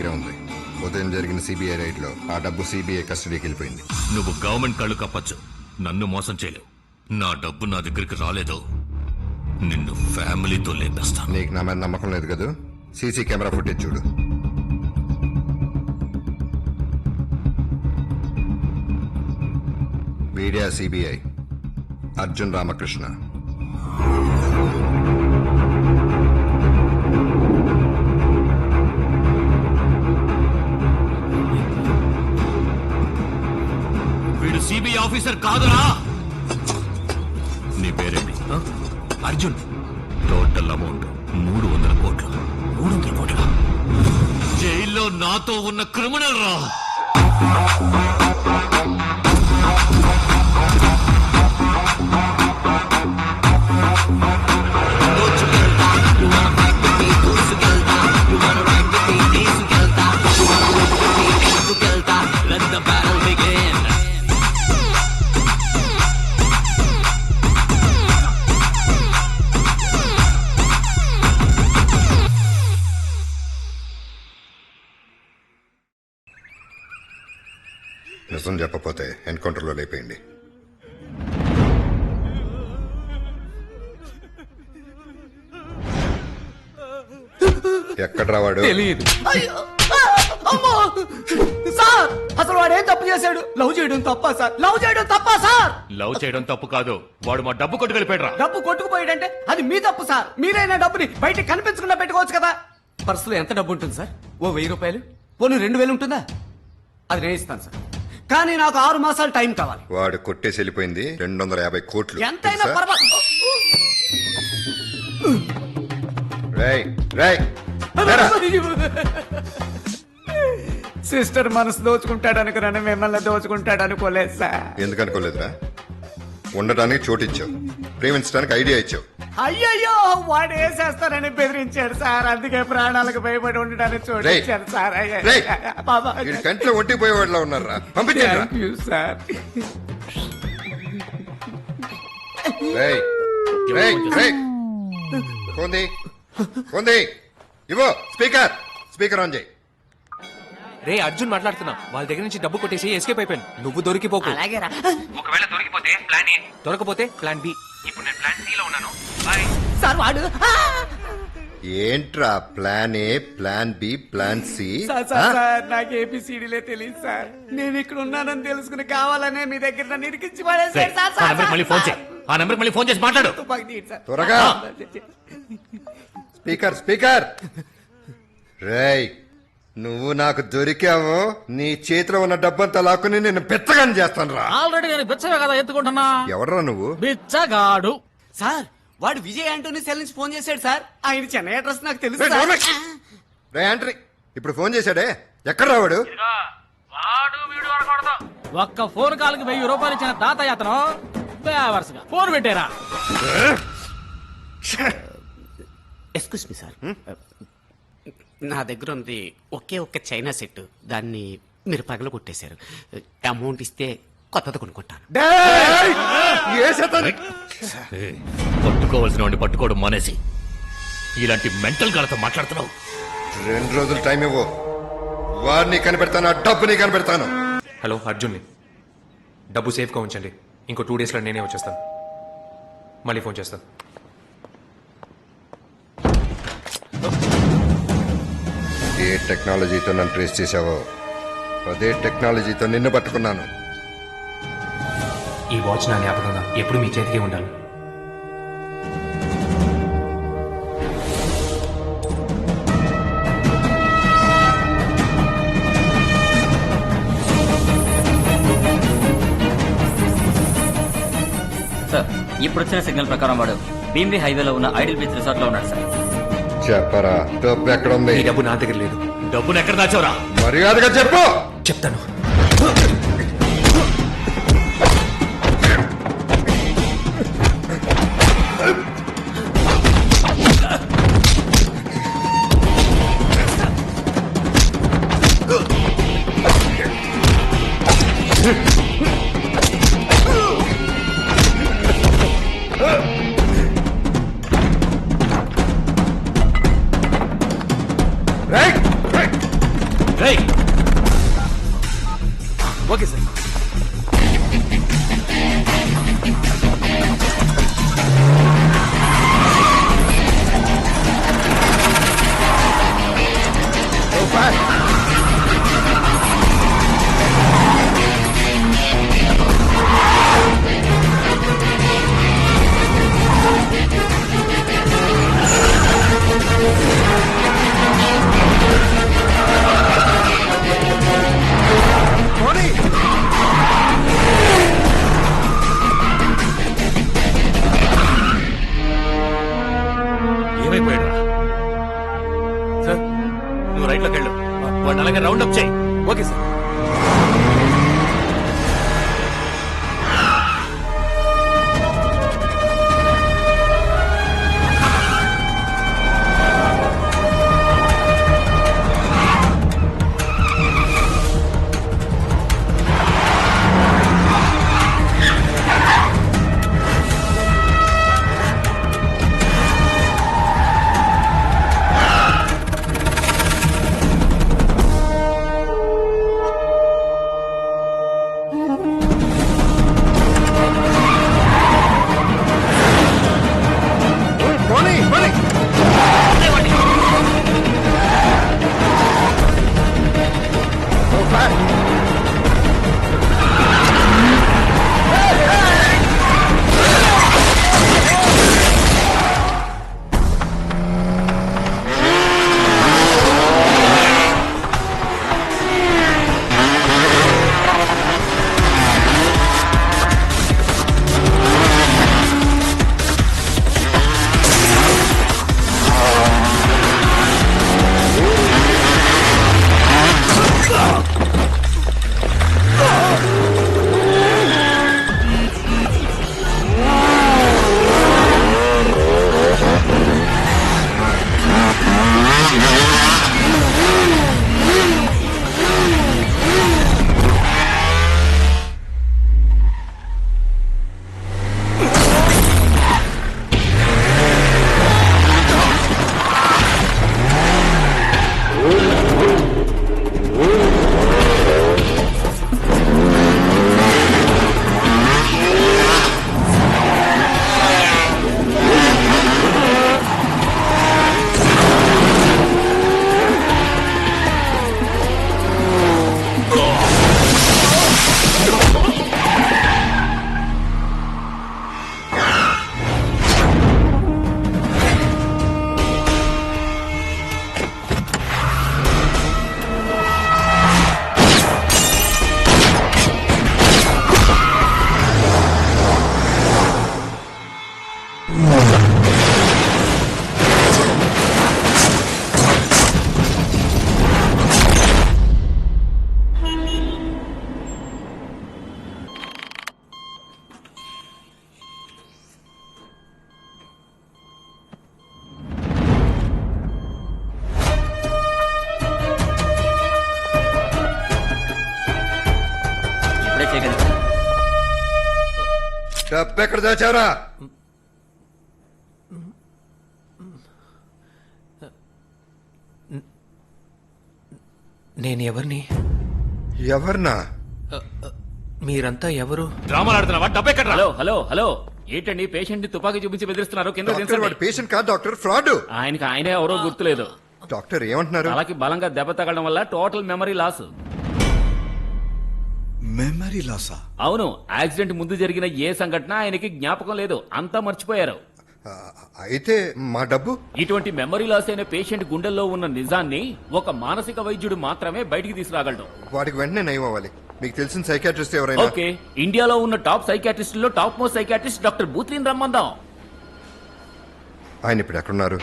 దగ్గరే ఉంది. ఉదయం జరిగిన సిబిఐ రైడ్ లో ఆ డబ్బు సిబిఐ కస్టడీకి వెళ్ళిపోయింది. నువ్వు గవర్నమెంట్ కళ్ళు కప్పచ్చు, నన్ను మోసం చేయలేవు. నా డబ్బు నా దగ్గరికి రాలేదో నిన్ను ఫ్యామిలీతో లేపేస్తా. నీకు నా మీద నమ్మకం లేదు కదా? సీసీ కెమెరా ఫుటేజ్ చూడు. Media CBI Arjun Ramakrishna. వీడు సిబిఐ ఆఫీసర్ కాదురా. నీ పేరేంటి? అర్జున్. టోటల్ అమౌంట్ 300 కోట్లు. 300 కోట్ల? జైల్లో నాతో ఉన్న క్రిమినల్ రా. నిజం చెప్పపోతే ఎన్కౌంటర్లో లేపేయండి. ఎక్కడ రావాడు? తెలియదు. సార్ అసలు వాడు ఏం తప్పు చేశాడు? లవ్ చేయడం తప్పా సార్? లవ్ చేయడం తప్పా సార్? లవ్ చేయడం తప్పు కాదు, వాడు మా డబ్బు కొట్టుకెళ్ళిపోయాడు. డబ్బు కొట్టుకుపోయాడంటే అది మీ తప్పు సార్. మీరైనా డబ్బుని బయట కనిపించకుండా పెట్టుకోవచ్చు కదా. పర్సులో ఎంత డబ్బు ఉంటుంది సార్? ఓ 1000 రూపాయలు, పోను 2000 ఉంటుందా? అది నేను ఇస్తాను సార్, కానీ నాకు 6 మాసాలు టైం కావాలి. వాడు కొట్టేసి వెళ్ళిపోయింది 250 కోట్లు. ఎంతైనా పర్వాలేదు. రేయ్, రేయ్, లేరా. సిస్టర్ మనసు దోచుకుంటాడు అనుకున్నాను, మిమ్మల్ని దోచుకుంటాడు అనుకోలేదు సార్. ఎందుకు అనుకోలేదురా? ఉండటానికి చోటు ఇచ్చావు, ప్రేమించడానికి ఐడియా ఇచ్చావు. అయ్యయ్యో, వాడు వేసేస్తారని బెదిరించాడు సార్. అందుకే ప్రాణాలకు భయపడి ఉండడానికి చోటు రేయ్, ఇచ్చారు సార్. రేయ్, వీడి కంట్లో ఒంటిపోయేవాడిలా ఉన్నారా? పంపించండి. Thank you sir. రేయ్, రేయ్, రేయ్. కొంది, కొంది, ఇవో స్పీకర్, స్పీకర్ ఆన్ చేయి. రే అర్జున్ మాట్లాడుతున్నా. వాళ్ళ దగ్గర నుంచి డబ్బు కొట్టేసి ఎస్కేప్ అయిపోయాను. నువ్వు దొరికిపోకు. అలాగేరా. ఒకవేళ దొరికిపోతే ప్లాన్ ఏ, దొరకపోతే ప్లాన్ బి. ఇప్పుడు నేను ప్లాన్ సి లో ఉన్నాను. బాయ్. సార్ వాడు ఏంట్రా plan A, plan B, plan C? Sir నాకు ఏపీసీడీలే తెలియదు సార్. నేను ఇక్కడ ఉన్నానని తెలుసుకుని కావాలనే మీ దగ్గర నన్ను ఇరికించి పడేశారు సార్. ఆ నెంబర్కి మళ్ళీ ఫోన్ చేయి. ఆ నెంబర్కి మళ్ళీ ఫోన్ చేసి మాట్లాడు. తుపాకీ తీయండి సార్. త్వరగా. Speaker, speaker. రేయ్, నువ్వు నాకు దొరికావు, నీ చేతిలో ఉన్న డబ్బంతా లాక్కుని నేను బిచ్చగాని చేస్తాను రా. ఆల్రెడీ నేను బిచ్చగా కదా ఎత్తుకుంటున్నా. ఎవడరా నువ్వు? బిచ్చగాడు. సార్ వాడు విజయ్ ఆంటోనీ సెల్ నుంచి ఫోన్ చేశాడు సార్. ఆయన చెన్నై అడ్రస్ నాకు తెలుసు రేయ్, సార్. నోర్మై. రే ఆంట్రీ, ఇప్పుడు ఫోన్ చేశాడే, ఎక్కడ రావాడు? ఒక్క ఫోన్ కాల్ కి 1000 రూపాయలు ఇచ్చిన తాతయ్య అతను వరుసగా ఫోన్ పెట్టారా? ఎక్స్క్యూజ్ మీ సార్, నా దగ్గర ఉంది ఒకే ఒక్క చైనా సెట్. దాన్ని మీరు పగల కొట్టేశారు. అమౌంట్ ఇస్తే కొత్తది కొనుక్కుంటాను. పట్టుకోవాల్సిన వాడిని పట్టుకోవడం మానేసి ఇలాంటి మెంటల్ గాలతో మాట్లాడుతున్నావు. 2 రోజులు టైం ఇవ్వు, వాడిని కనిపెడతాను, ఆ డబ్బుని కనిపెడతాను. హలో అర్జున్ని, డబ్బు సేఫ్గా ఉంచండి. ఇంకో 2 డేస్లో నేనే వచ్చేస్తాను. మళ్ళీ ఫోన్ చేస్తాను. ఏ టెక్నాలజీతో నన్ను ట్రేస్ చేశావో అదే టెక్నాలజీతో నిన్ను పట్టుకున్నాను. ఈ వాచ్ నా జ్ఞాపకంగా ఎప్పుడు మీ చేతికే ఉండాలి. సార్ ఇప్పుడు వచ్చిన సిగ్నల్ ప్రకారం వాడు భీమ్లీ హైవేలో ఉన్న ఐడిల్ బీచ్ రిసార్ట్ లో ఉన్నాడు సార్. చెప్పరా, డబ్బు ఎక్కడ ఉంది? ఈ డబ్బు నా దగ్గర లేదు. డబ్బును ఎక్కడ దాచావురా? మర్యాదగా చెప్పు. చెప్తాను. రేయ్ ఓకే సార్. ఏమైపోయాడు సార్ నువ్వు రైట్ లోకి వెళ్ళు వాడిని అలాగే రౌండ్ అప్ చేయి. Okay sir. పోనీ, పోనీ. ఇప్పుడే చేయగలను. డబ్బు ఎక్కడ దాచారా? నేను ఎవరిని? ఎవరినా? మీరంతా ఎవరు? డ్రామాలు ఆడుతున్నావా? డబ్బు ఎక్కడ? హలో హలో హలో ఏంటండి పేషెంట్ ని తుపాకీ చూపించి బెదిరిస్తున్నారు? కింద డాక్టర్ దించండి. వాడు పేషెంట్ కాదు డాక్టర్, ఫ్రాడ్. ఆయనకి ఆయనే ఎవరో గుర్తులేదు. డాక్టర్ ఏమంటున్నారు? తలకి బలంగా దెబ్బ తగలడం వల్ల టోటల్ మెమరీ లాస్. మెమరీ లాసా? అవును, యాక్సిడెంట్ ముందు జరిగిన ఏ సంఘటన ఆయనకి జ్ఞాపకం లేదు, అంతా మర్చిపోయారు. ఆ, అయితే మా డబ్బు? ఇటువంటి మెమరీ లాస్ అయిన పేషెంట్ గుండెల్లో ఉన్న నిజాన్ని ఒక మానసిక వైద్యుడు మాత్రమే బయటికి తీసుకురాగలడు. వాడికి వెంటనే నయం అవ్వాలి. మీకు తెలిసిన సైకాట్రిస్ట్ ఎవరైనా? ఓకే, ఇండియాలో ఉన్న టాప్ సైకాట్రిస్ట్ లో టాప్ మోస్ట్ సైకాట్రిస్ట్ డాక్టర్ బూత్లిన్ రమ్మందాం. ఆయన ఇప్పుడు ఎక్కడున్నారు?